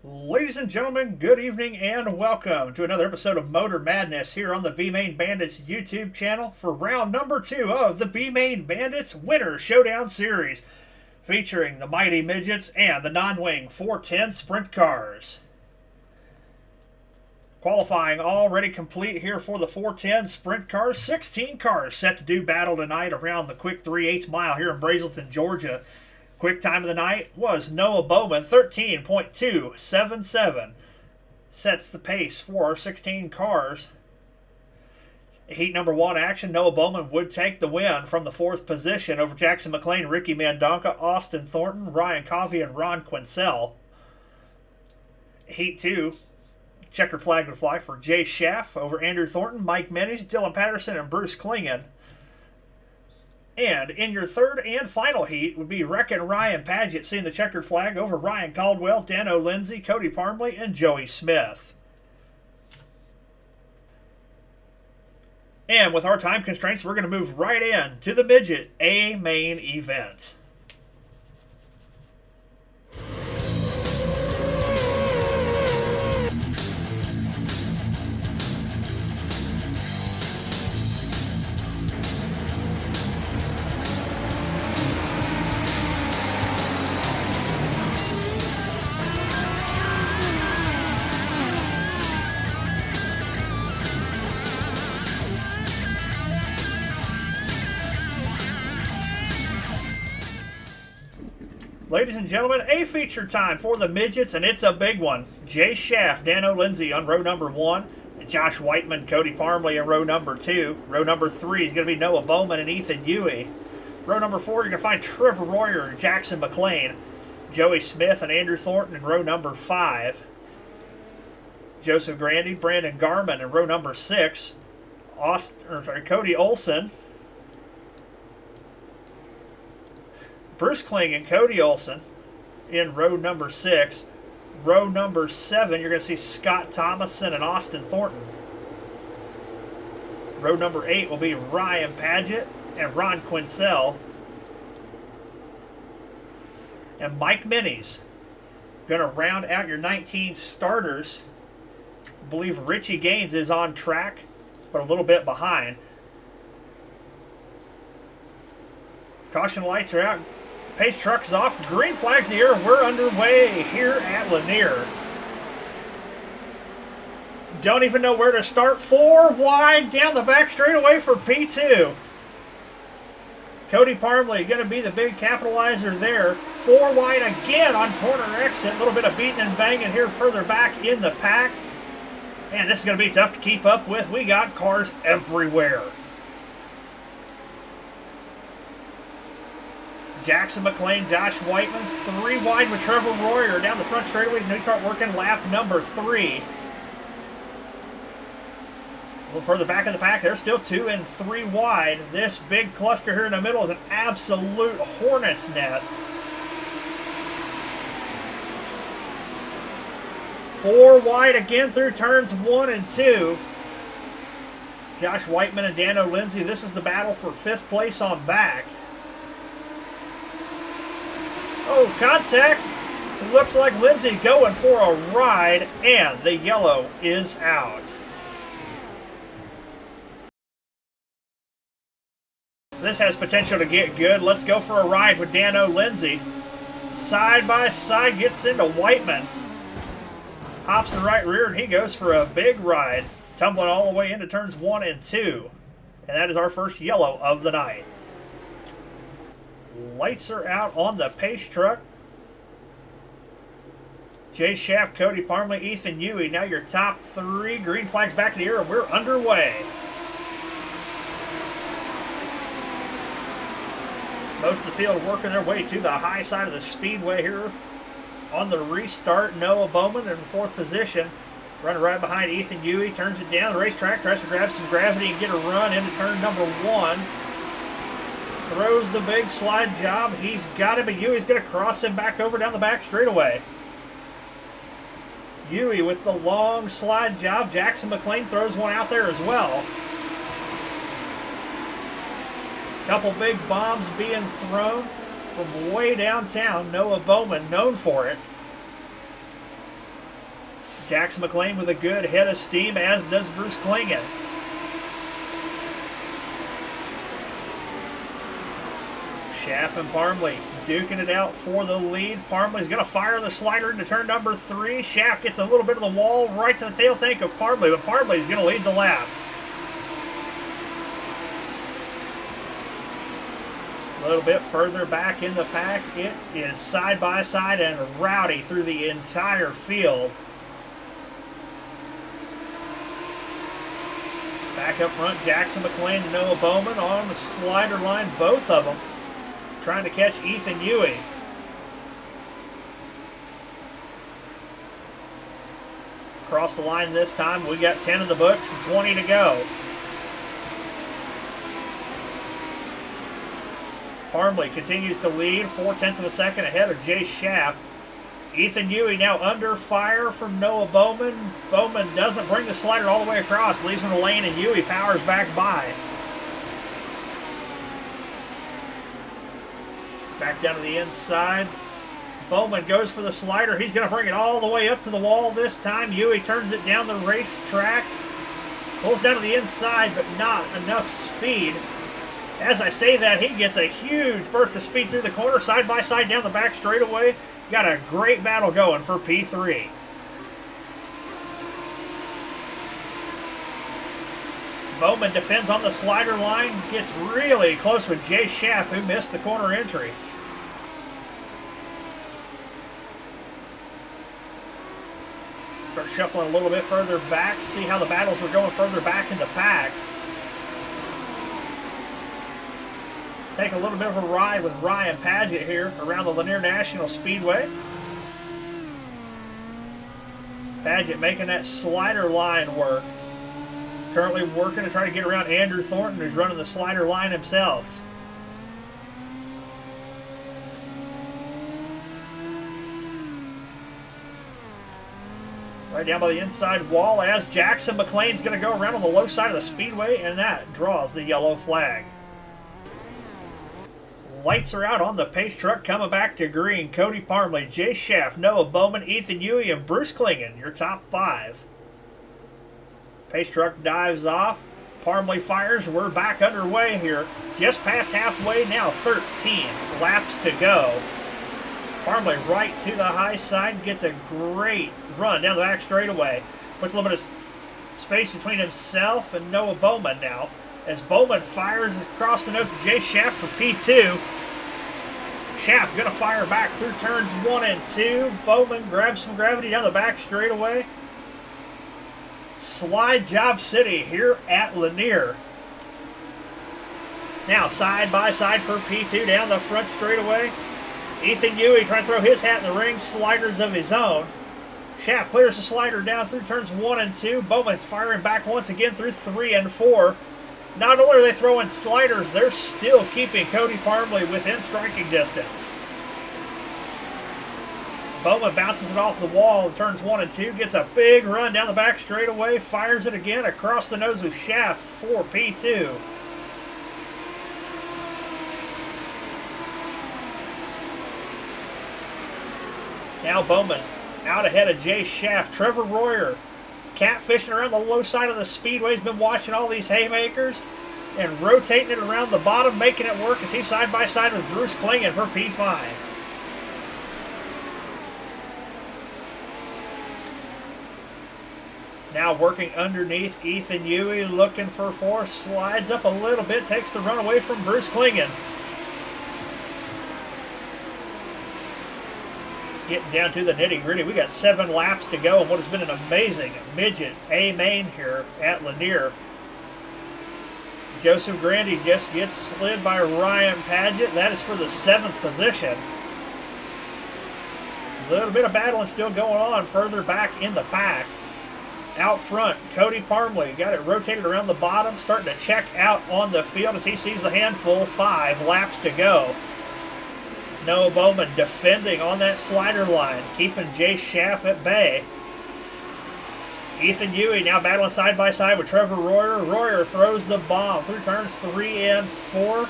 Ladies and gentlemen, good evening and welcome to another episode of Motor Madness here on the B-Main Bandits YouTube channel for round number 2 of the B-Main Bandits Winter Showdown Series, featuring the mighty Midgets and the non-wing 410 sprint cars. Qualifying already complete here for the 410 sprint cars. 16 cars set to do battle tonight around the quick 3/8 mile here in Brazelton, Georgia. Quick time of the night was Noah Bowman, 13.277. Sets the pace for our 16 cars. Heat number 1 action, Noah Bowman would take the win from the 4th position over Jackson McLean, Ricky Mandonka, Austin Thornton, Ryan Coffey, and Ron Quincell. Heat 2, checkered flag would fly for Jay Schaff over Andrew Thornton, Mike Menes, Dylan Patterson, and Bruce Klingon. And in your third and final heat would be Wreckin' Ryan Paget seeing the checkered flag over Ryan Caldwell, Dano Lindsay, Cody Parmley, and Joey Smith. And with our time constraints, we're going to move right in to the Midget A main event. Ladies and gentlemen, a feature time for the Midgets, and it's a big one. Jay Schaff, Dano Lindsay on row number 1, and Josh Whiteman, Cody Parmley in row number 2. Row number 3 is going to be Noah Bowman and Ethan Huey. Row number 4, you're going to find Trevor Royer and Jackson McLean, Joey Smith and Andrew Thornton in row number 5. Joseph Grandy, Brandon Garman in row number 6. Cody Olson, Bruce Kling and Cody Olson in row number 6. Row number 7, you're going to see Scott Thomason and Austin Thornton. Row number 8 will be Ryan Paget and Ron Quincell. And Mike Menes. Going to round out your 19 starters. I believe Richie Gaines is on track, but a little bit behind. Caution lights are out. Pace truck's off. Green flag's in the air. We're underway here at Lanier. Don't even know where to start. 4 wide down the back straightaway for P2. Cody Parmley going to be the big capitalizer there. 4 wide again on corner exit. A little bit of beating and banging here further back in the pack. And this is going to be tough to keep up with. We got cars everywhere. Jackson McLean, Josh Whiteman, 3 wide with Trevor Royer down the front straightaways. Now we start working lap number 3. A little further back in the pack, there's still 2 and 3 wide. This big cluster here in the middle is an absolute hornet's nest. 4 wide again through turns 1 and 2. Josh Whiteman and Dano Lindsay, this is the battle for 5th place on back. Oh, contact. It looks like Lindsay going for a ride, and the yellow is out. This has potential to get good. Let's go for a ride with Dano Lindsay. Side by side, gets into Whiteman. Hops the right rear, and he goes for a big ride, tumbling all the way into turns 1 and 2. And that is our first yellow of the night. Lights are out on the pace truck. Jay Schaff, Cody Parmley, Ethan Huey. Now your top 3. Green flags back in the air, and we're underway. Most of the field working their way to the high side of the speedway here. On the restart, Noah Bowman in 4th position. Running right behind Ethan Huey. Turns it down the racetrack. Tries to grab some gravity and get a run into turn number 1. Throws the big slide job. He's got it, but Huey's going to cross him back over down the back straightaway. Huey with the long slide job. Jackson McLean throws one out there as well. Couple big bombs being thrown from way downtown. Noah Bowman, known for it. Jackson McLean with a good head of steam, as does Bruce Klingon. Schaff and Parmley duking it out for the lead. Parmley's going to fire the slider into turn number 3. Schaff gets a little bit of the wall right to the tail tank of Parmley, but Parmley's going to lead the lap. A little bit further back in the pack, it is side by side and rowdy through the entire field. Back up front, Jackson McLean and Noah Bowman on the slider line, both of them trying to catch Ethan Huey. Across the line this time, we got 10 in the books and 20 to go. Parmley continues to lead, 0.4 of a second ahead of Jay Schaff. Ethan Huey now under fire from Noah Bowman. Bowman doesn't bring the slider all the way across, leaves him in the lane, and Huey powers back by. Back down to the inside. Bowman goes for the slider. He's going to bring it all the way up to the wall this time. Huey turns it down the racetrack. Pulls down to the inside, but not enough speed. As I say that, he gets a huge burst of speed through the corner, side by side down the back straightaway. Got a great battle going for P3. Bowman defends on the slider line, gets really close with Jay Schaff, who missed the corner entry. Start shuffling a little bit further back, see how the battles are going further back in the pack. Take a little bit of a ride with Ryan Padgett here around the Lanier National Speedway. Padgett making that slider line work. Currently working to try to get around Andrew Thornton, who's running the slider line himself. Right down by the inside wall as Jackson McLean's going to go around on the low side of the speedway, and that draws the yellow flag. Lights are out on the pace truck, coming back to green. Cody Parmley, Jay Schaff, Noah Bowman, Ethan Huey, and Bruce Klingon, your top 5. Pace truck dives off. Parmley fires. We're back underway here. Just past halfway now, 13 laps to go. Parmley right to the high side, gets a great run down the back straightaway. Puts a little bit of space between himself and Noah Bowman now, as Bowman fires across the nose of Jay Schaff for P2. Schaff going to fire back through turns 1 and 2. Bowman grabs some gravity down the back straightaway. Slide Job City here at Lanier. Now side by side for P2 down the front straightaway. Ethan Huey trying to throw his hat in the ring, sliders of his own. Schaff clears the slider down through turns 1 and 2. Bowman's firing back once again through 3 and 4. Not only are they throwing sliders, they're still keeping Cody Parmley within striking distance. Bowman bounces it off the wall in turns 1 and 2, gets a big run down the back straightaway, fires it again across the nose with Schaff for P2. Now Bowman out ahead of Jay Schaff. Trevor Royer catfishing around the low side of the speedway. He's been watching all these haymakers and rotating it around the bottom, making it work as he's side by side with Bruce Klingon for P5. Now working underneath Ethan Huey, looking for 4, slides up a little bit, takes the run away from Bruce Klingon. Getting down to the nitty-gritty. We got 7 laps to go in what has been an amazing midget A main here at Lanier. Joseph Grandy just gets slid by Ryan Padgett. That is for the 7th position. A little bit of battling still going on further back in the pack. Out front, Cody Parmley got it rotated around the bottom, starting to check out on the field as he sees the handful. 5 laps to go. Noah Bowman defending on that slider line, keeping Jay Schaff at bay. Ethan Huey now battling side by side with Trevor Royer. Royer throws the bomb through turns 3 and 4.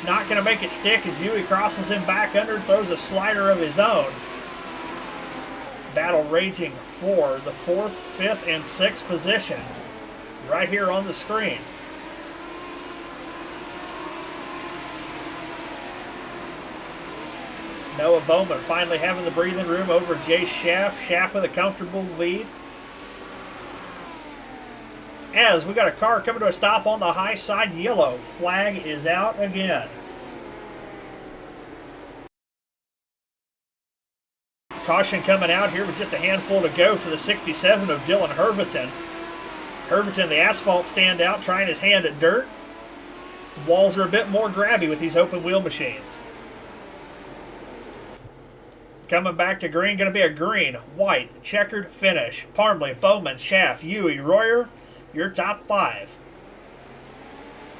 Not going to make it stick as Huey crosses him back under and throws a slider of his own. battle raging for the 4th, 5th, and 6th position right here on the screen. Noah Bowman finally having the breathing room over Jay Schaff. Schaff with a comfortable lead. As we got a car coming to a stop on the high side, yellow flag is out again. Caution coming out here with just a handful to go for the 67 of Dylan Herviton. Herviton, the asphalt standout, trying his hand at dirt. Walls are a bit more grabby with these open wheel machines. Coming back to green, going to be a green, white, checkered finish. Parmley, Bowman, Schaff, Huey, Royer, your top 5.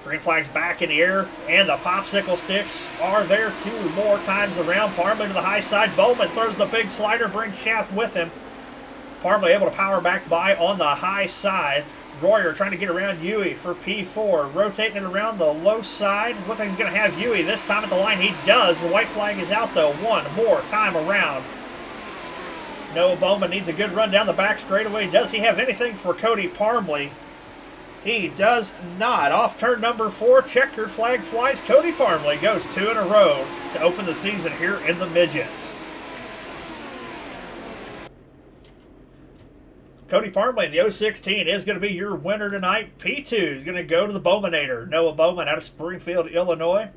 Green flag's back in the air, and the popsicle sticks are there 2 more times around. Parmley to the high side. Bowman throws the big slider, brings Schaff with him. Parmley able to power back by on the high side. Royer trying to get around Huey for P4. Rotating it around the low side. Looks like he's going to have Huey this time at the line. He does. The white flag is out, though. 1 more time around. Noah Bowman needs a good run down the back straightaway. Does he have anything for Cody Parmley? He does not. Off turn number 4, checkered flag flies. Cody Parmley goes 2 in a row to open the season here in the Midgets. Cody Parmley in the 016 is going to be your winner tonight. P2 is going to go to the Bowmanator. Noah Bowman out of Springfield, Illinois.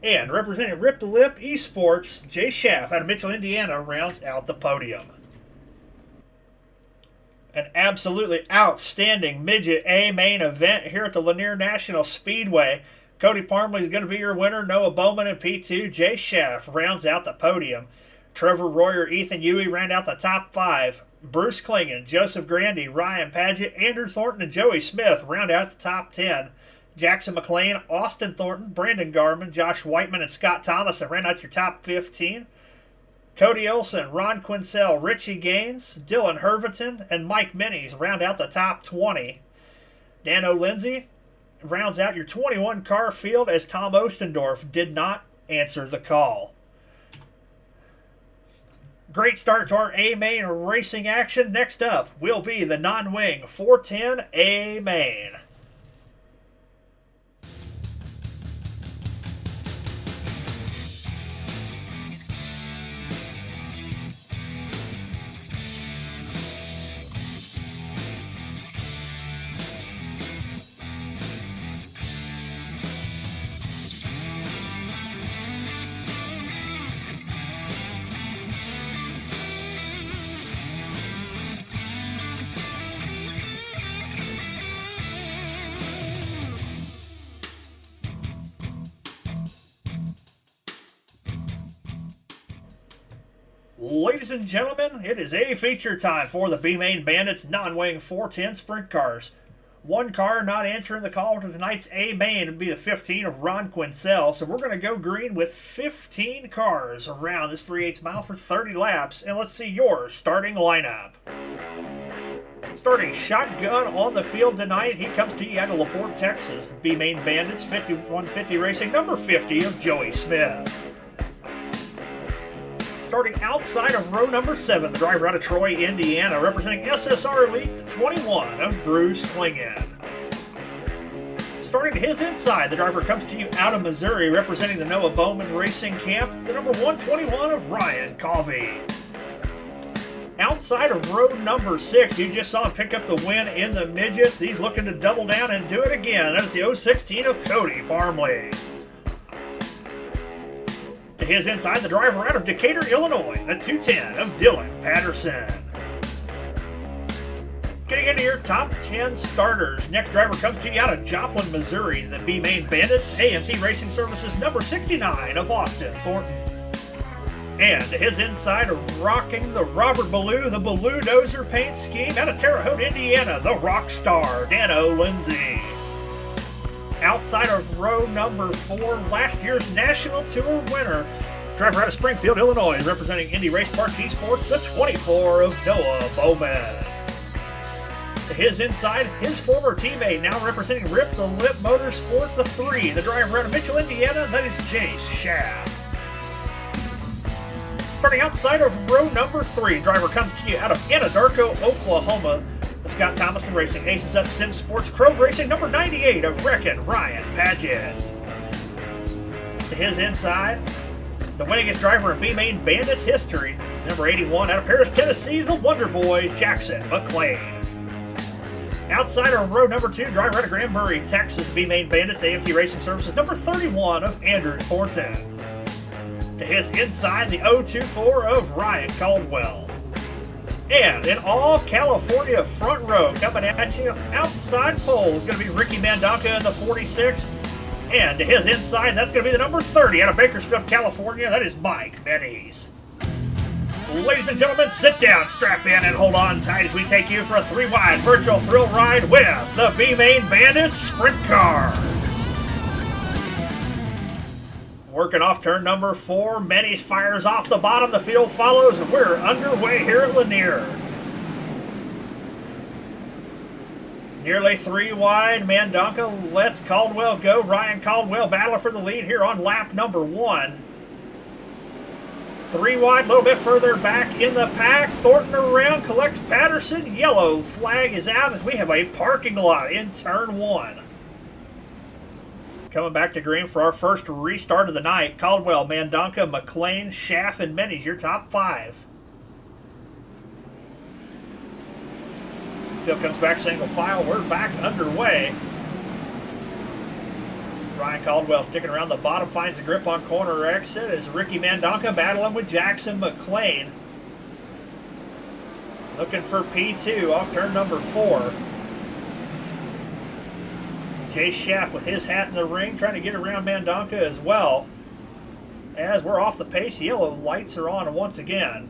And representing Rip the Lip Esports, Jay Schaff out of Mitchell, Indiana, rounds out the podium. An absolutely outstanding Midget A main event here at the Lanier National Speedway. Cody Parmley is going to be your winner. Noah Bowman in P2. Jay Schaff rounds out the podium. Trevor Royer, Ethan Huey round out the top 5. Bruce Klingen, Joseph Grandy, Ryan Paget, Andrew Thornton, and Joey Smith round out the top 10. Jackson McLean, Austin Thornton, Brandon Garman, Josh Whiteman, and Scott Thomas round out your top 15. Cody Olson, Ron Quincell, Richie Gaines, Dylan Herviton, and Mike Minis round out the top 20. Dano Lindsay rounds out your 21-car field as Tom Ostendorf did not answer the call. Great start to our A-Main racing action. Next up will be the non-wing 410 A-Main. Ladies and gentlemen, it is a feature time for the B-Main Bandits non-wing 410 sprint cars. One car not answering the call to tonight's A-Main would be the 15 of Ron Quincell, so we're going to go green with 15 cars around this 3/8 mile for 30 laps, and let's see your starting lineup. Starting shotgun on the field tonight, he comes to you out of LaPorte, Texas. B-Main Bandits 5150 Racing, number 50 of Joey Smith. Starting outside of row number 7, the driver out of Troy, Indiana, representing SSR Elite 21 of Bruce Klingen. Starting to his inside, the driver comes to you out of Missouri, representing the Noah Bowman Racing Camp, the number 121 of Ryan Covey. Outside of row number 6, you just saw him pick up the win in the Midgets. He's looking to double down and do it again. That is the 016 of Cody Parmley. To his inside, the driver out of Decatur, Illinois, the 210 of Dylan Patterson. Getting into your top 10 starters. Next driver comes to you out of Joplin, Missouri, the B-Main Bandits, AMT Racing Services, number 69 of Austin Thornton. And to his inside, rocking the Robert Ballou, the Ballou Dozer paint scheme out of Terre Haute, Indiana, the rock star, Dano Lindsay. Outside of row number 4, last year's National Tour winner, driver out of Springfield, Illinois, representing Indy Race Parts Esports, the 24 of Noah Bowman. To his inside, his former teammate, now representing Rip the Lip Motorsports, the 3, the driver out of Mitchell, Indiana, that is Jay Schaff. starting outside of row number 3. Driver comes to you out of Anadarko, Oklahoma. The Scott Thomason Racing Aces Up Sim Sports Crow Racing number 98 of Reckon Ryan Paget. To his inside, the winningest driver in B-Main Bandits history, number 81 out of Paris, Tennessee, the Wonder Boy, Jackson McLean. Outside of row number 2, driver out of Granbury, Texas, B-Main Bandits AMT Racing Services, number 31 of Andrew Thornton. To his inside, the 024 of Ryan Caldwell. And in all California front row, coming at you outside pole is going to be Ricky Mandonka in the 46. And to his inside, that's going to be the number 30 out of Bakersfield, California. That is Mike Bennies. Ladies and gentlemen, sit down, strap in, and hold on tight as we take you for a 3-wide virtual thrill ride with the B-Main Bandits Sprint Cars. Working off turn number 4, Bennies fires off the bottom, the field follows, and we're underway here at Lanier. Nearly 3 wide, Mandonka lets Caldwell go. Ryan Caldwell battling for the lead here on lap number 1. 3 wide, a little bit further back in the pack. Thornton around, collects Patterson. Yellow flag is out as we have a parking lot in turn 1. Coming back to green for our first restart of the night. Caldwell, Mandonka, McLean, Schaff, and Bennies, your top 5. Field comes back single file. We're back underway. Ryan Caldwell sticking around the bottom, finds the grip on corner exit as Ricky Mandonka battling with Jackson McLean. Looking for P2 off turn number 4. Jay Schaff with his hat in the ring, trying to get around Mandonka as well. As we're off the pace, yellow lights are on once again.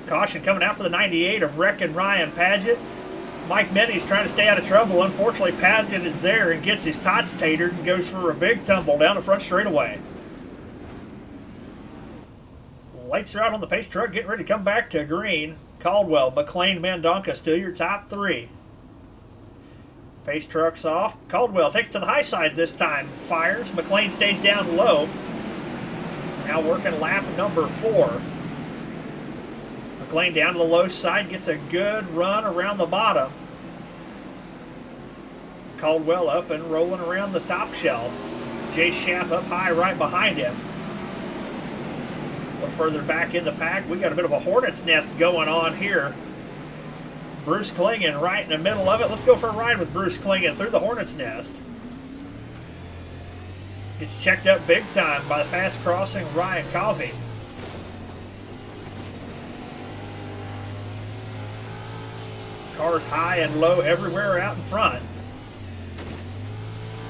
Caution coming out for the 98 of Reckon Ryan Paget. Mike Bennies trying to stay out of trouble. Unfortunately, Paget is there and gets his tots tatered and goes for a big tumble down the front straightaway. Lights are out on the pace truck, getting ready to come back to green. Caldwell, McLean, Mandonka, still your top 3. Pace truck's off. Caldwell takes to the high side this time. Fires. McLean stays down low. Now working lap number 4. McLean down to the low side, gets a good run around the bottom. Caldwell up and rolling around the top shelf. Jay Schaff up high right behind him. A little further back in the pack, we got a bit of a hornet's nest going on here. Bruce Klingen right in the middle of it. Let's go for a ride with Bruce Klingen through the hornet's nest. Gets checked up big time by the fast crossing Ryan Covey. Cars high and low everywhere out in front.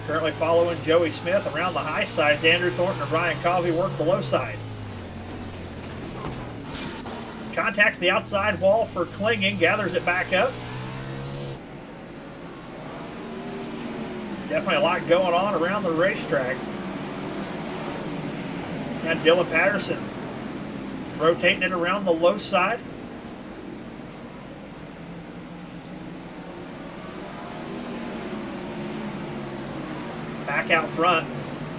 Currently following Joey Smith around the high sides. Andrew Thornton and Ryan Covey work the low side. Contacts the outside wall for Klingen, gathers it back up. Definitely a lot going on around the racetrack. And Dylan Patterson rotating it around the low side. Back out front,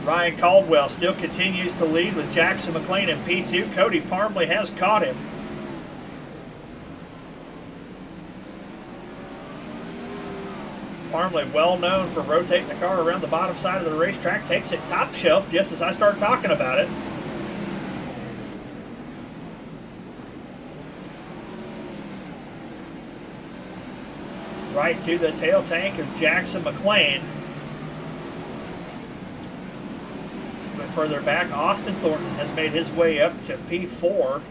Ryan Caldwell still continues to lead with Jackson McLean in P2. Cody Parmley has caught him. Parmley, well known for rotating the car around the bottom side of the racetrack, takes it top shelf just as I start talking about it. Right to the tail tank of Jackson McLean. A bit further back, Austin Thornton has made his way up to P4.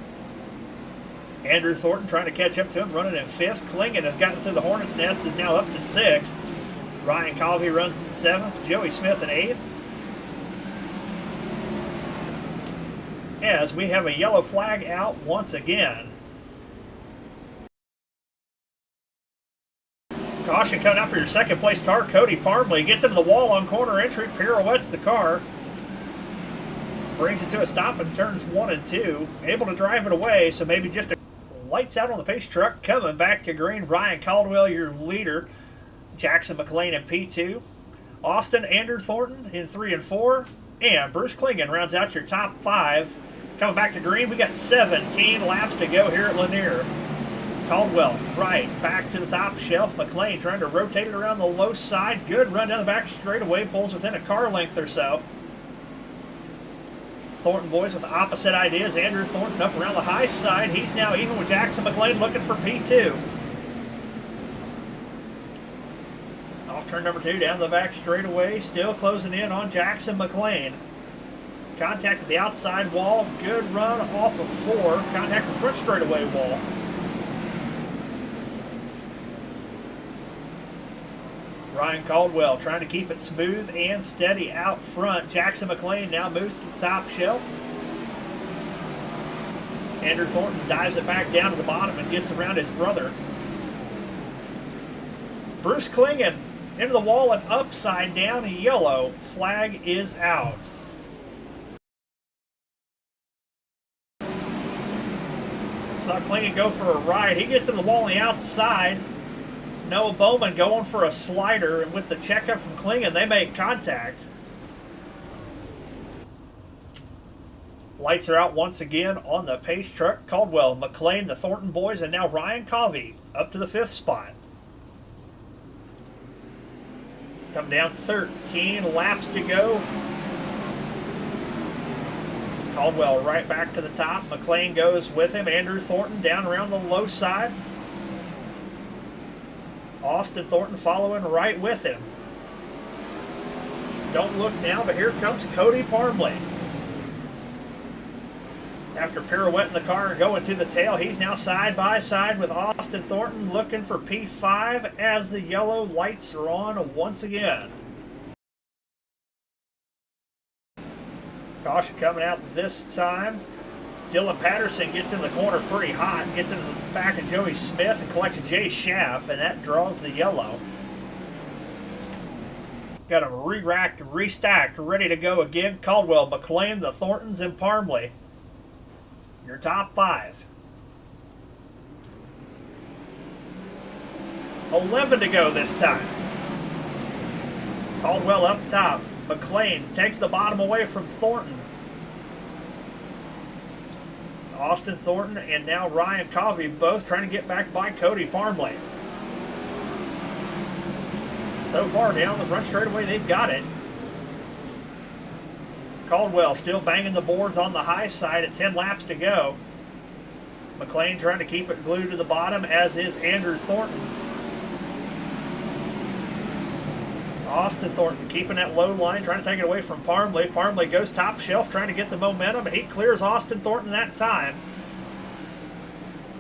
Andrew Thornton trying to catch up to him, running in 5th. Klingen has gotten through the hornet's nest, is now up to 6th. Ryan Covey runs in 7th. Joey Smith in 8th. As we have a yellow flag out once again. Caution coming out for your second place car. Cody Parmley gets into the wall on corner entry, pirouettes the car. Brings it to a stop in turns 1 and 2. Able to drive it away, so maybe just a lights out on the pace truck. Coming back to green, Ryan Caldwell, your leader. Jackson McLean in P2. Austin, Andrew Thornton in 3 and 4. And Bruce Klingon rounds out your top 5. Coming back to green, we got 17 laps to go here at Lanier. Caldwell right back to the top shelf. McLean trying to rotate it around the low side. Good run down the back straightaway, pulls within a car length or so. Thornton boys with opposite ideas. Andrew Thornton up around the high side. He's now even with Jackson McLean looking for P2. Off turn number 2 down the back straightaway. Still closing in on Jackson McLean. Contact with the outside wall. Good run off of 4. Contact with the front straightaway wall. Ryan Caldwell trying to keep it smooth and steady out front. Jackson McLean now moves to the top shelf. Andrew Thornton dives it back down to the bottom and gets around his brother. Bruce Klingon into the wall and upside down. Yellow flag is out. Saw Klingon go for a ride. He gets into the wall on the outside. Noah Bowman going for a slider, and with the checkup from Klingon, they make contact. Lights are out once again on the pace truck. Caldwell, McLean, the Thornton boys, and now Ryan Covey up to the 5th spot. Come down 13 laps to go. Caldwell right back to the top. McLean goes with him. Andrew Thornton down around the low side. Austin Thornton following right with him. Don't look now, but here comes Cody Parmley. After pirouetting the car and going to the tail, he's now side by side with Austin Thornton looking for P5 as the yellow lights are on once again. Caution coming out this time. Dylan Patterson gets in the corner pretty hot, gets into the back of Joey Smith and collects Jay Schaff, and that draws the yellow. Got them re-racked, restacked, ready to go again. Caldwell, McLean, the Thorntons, and Parmley. Your top 5. 11 to go this time. Caldwell up top. McLean takes the bottom away from Thornton. Austin Thornton and now Ryan Covey both trying to get back by Cody Parmley. So far down the front straightaway, they've got it. Caldwell still banging the boards on the high side at 10 laps to go. McLean trying to keep it glued to the bottom, as is Andrew Thornton. Austin Thornton keeping that low line, trying to take it away from Parmley. Parmley goes top shelf, trying to get the momentum, and he clears Austin Thornton that time.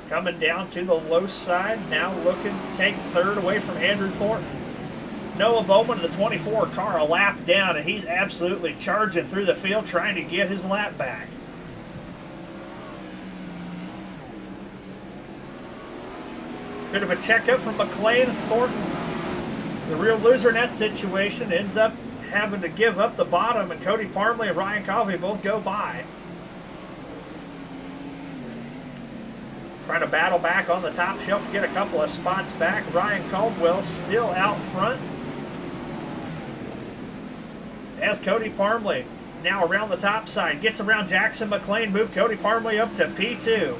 Coming down to the low side, now looking to take 3rd away from Andrew Thornton. Noah Bowman in the 24 car, a lap down, and he's absolutely charging through the field, trying to get his lap back. Bit of a checkup from McLean. Thornton, the real loser in that situation, ends up having to give up the bottom, and Cody Parmley and Ryan Covey both go by. Trying to battle back on the top shelf to get a couple of spots back. Ryan Caldwell still out front. As Cody Parmley now around the top side, gets around Jackson McLean, move Cody Parmley up to P2.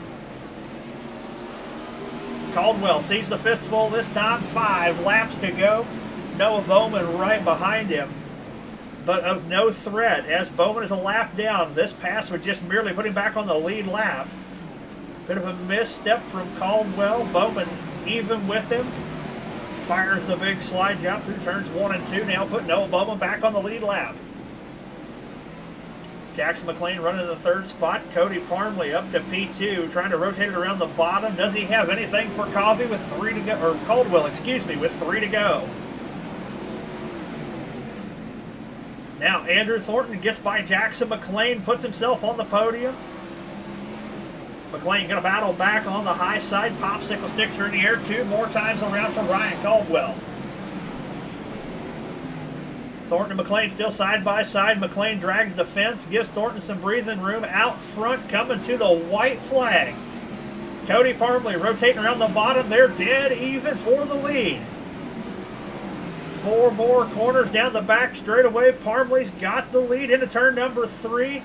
Caldwell sees the fistful this time, 5 laps to go. Noah Bowman right behind him, but of no threat as Bowman is a lap down. This pass would just merely put him back on the lead lap. Bit of a misstep from Caldwell. Bowman even with him. Fires the big slide jump through turns 1 and 2, now putting Noah Bowman back on the lead lap. Jackson McLean running the 3rd spot. Cody Parmley up to P2, trying to rotate it around the bottom. Does he have anything for Covey with 3 to go, or Caldwell, excuse me, with 3 to go? Now Andrew Thornton gets by Jackson McLean, puts himself on the podium. McLean going to battle back on the high side. Popsicle sticks are in the air 2 more times around for Ryan Caldwell. Thornton and McLean still side by side. McLean drags the fence, gives Thornton some breathing room. Out front, coming to the white flag. Cody Parmley rotating around the bottom. They're dead even for the lead. 4 more corners down the back straightaway. Parmley's got the lead into turn number 3.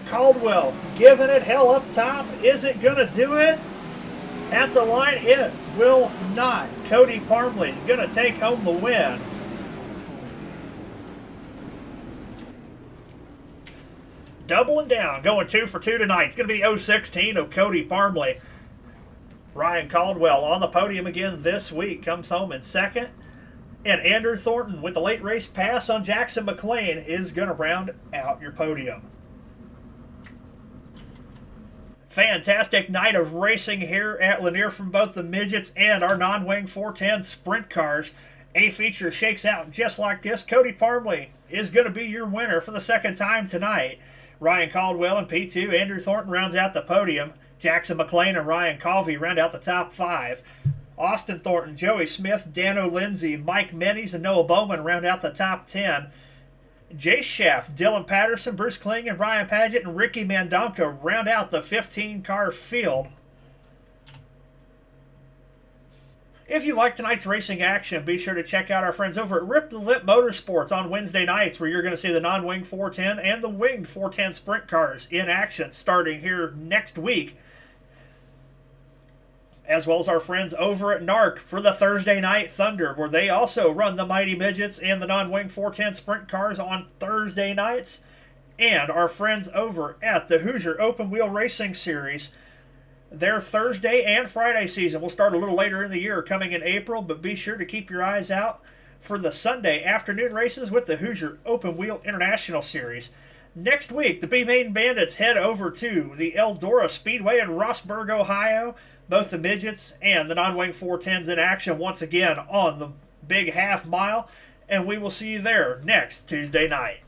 Caldwell giving it hell up top. Is it going to do it? At the line, it will not. Cody Parmley's going to take home the win. Doubling down, going 2 for 2 tonight. It's going to be 016 of Cody Parmley. Ryan Caldwell on the podium again this week. Comes home in second. And Andrew Thornton with the late race pass on Jackson McLean is going to round out your podium. Fantastic night of racing here at Lanier from both the Midgets and our non-wing 410 sprint cars. A feature shakes out just like this. Cody Parmley is going to be your winner for the second time tonight. Ryan Caldwell in P2. Andrew Thornton rounds out the podium. Jackson McLean and Ryan Colvey round out the top 5. Austin Thornton, Joey Smith, Dano Lindsay, Mike Mennies, and Noah Bowman round out the top 10. Jay Schaff, Dylan Patterson, Bruce Kling, and Ryan Paget, and Ricky Mandonka round out the 15-car field. If you like tonight's racing action, be sure to check out our friends over at Rip the Lip Motorsports on Wednesday nights, where you're going to see the non-winged 410 and the winged 410 sprint cars in action starting here next week. As well as our friends over at NARC for the Thursday Night Thunder, where they also run the Mighty Midgets and the non-winged 410 sprint cars on Thursday nights. And our friends over at the Hoosier Open Wheel Racing Series. Their Thursday and Friday season will start a little later in the year, coming in April, but be sure to keep your eyes out for the Sunday afternoon races with the Hoosier Open Wheel International Series. Next week, the B-Main Bandits head over to the Eldora Speedway in Rossburg, Ohio. Both the Midgets and the non-wing 410s in action once again on the big half mile, and we will see you there next Tuesday night.